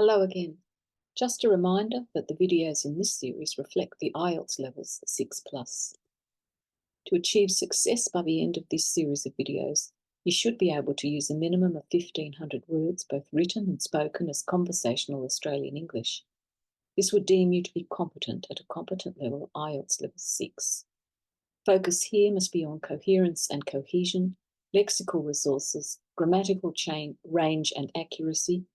Hello again. Just a reminder that the videos in this series reflect the IELTS levels 6+. To achieve success by the end of this series of videos, you should be able to use a minimum of 1,500 words, both written and spoken, as conversational Australian English. This would deem you to be competent at a competent level, IELTS level 6. Focus here must be on coherence and cohesion, lexical resources, grammatical range and accuracy,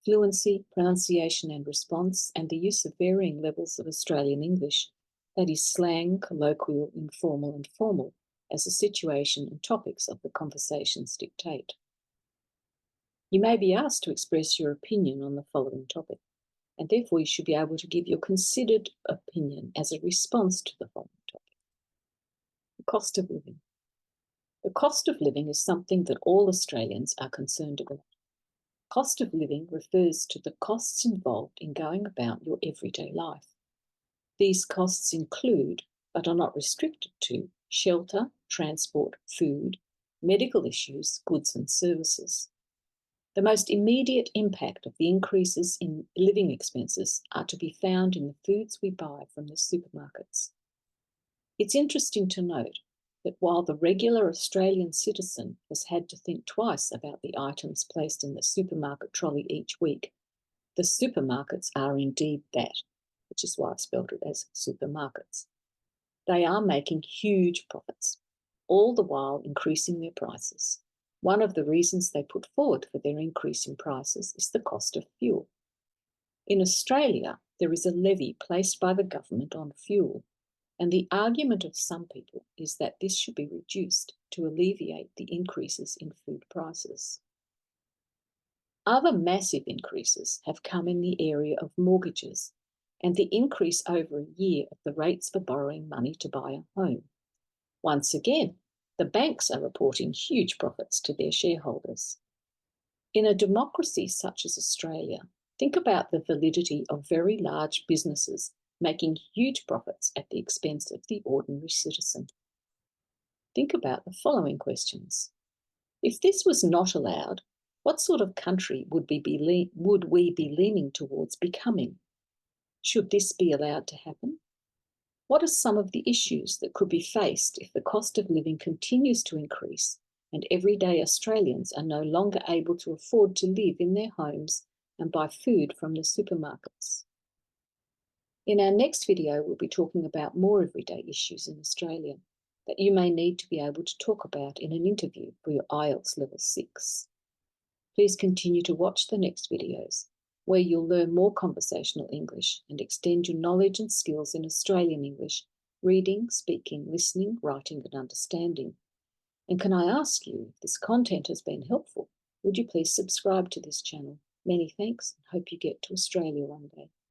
fluency, pronunciation and response, and the use of varying levels of Australian English, that is slang, colloquial, informal and formal, as the situation and topics of the conversations dictate. You may be asked to express your opinion on the following topic, and therefore you should be able to give your considered opinion as a response to the following topic. The cost of living. The cost of living is something that all Australians are concerned about. Cost of living refers to the costs involved in going about your everyday life. These costs include, but are not restricted to, shelter, transport, food, medical issues, goods and services. The most immediate impact of the increases in living expenses are to be found in the foods we buy from the supermarkets. It's interesting to note that while the regular Australian citizen has had to think twice about the items placed in the supermarket trolley each week, the supermarkets are indeed that, which is why I've spelled it as supermarkets. They are making huge profits, all the while increasing their prices. One of the reasons they put forward for their increase in prices is the cost of fuel. In Australia, there is a levy placed by the government on fuel, and the argument of some people is that this should be reduced to alleviate the increases in food prices. Other massive increases have come in the area of mortgages and the increase over a year of the rates for borrowing money to buy a home. Once again, the banks are reporting huge profits to their shareholders. In a democracy such as Australia, think about the validity of very large businesses making huge profits at the expense of the ordinary citizen. Think about the following questions. If this was not allowed, what sort of country would we be leaning towards becoming? Should this be allowed to happen? What are some of the issues that could be faced if the cost of living continues to increase and everyday Australians are no longer able to afford to live in their homes and buy food from the supermarkets? In our next video, we'll be talking about more everyday issues in Australia that you may need to be able to talk about in an interview for your IELTS level 6. Please continue to watch the next videos, where you'll learn more conversational English and extend your knowledge and skills in Australian English, reading, speaking, listening, writing and understanding. And can I ask you, if this content has been helpful, would you please subscribe to this channel? Many thanks and hope you get to Australia one day.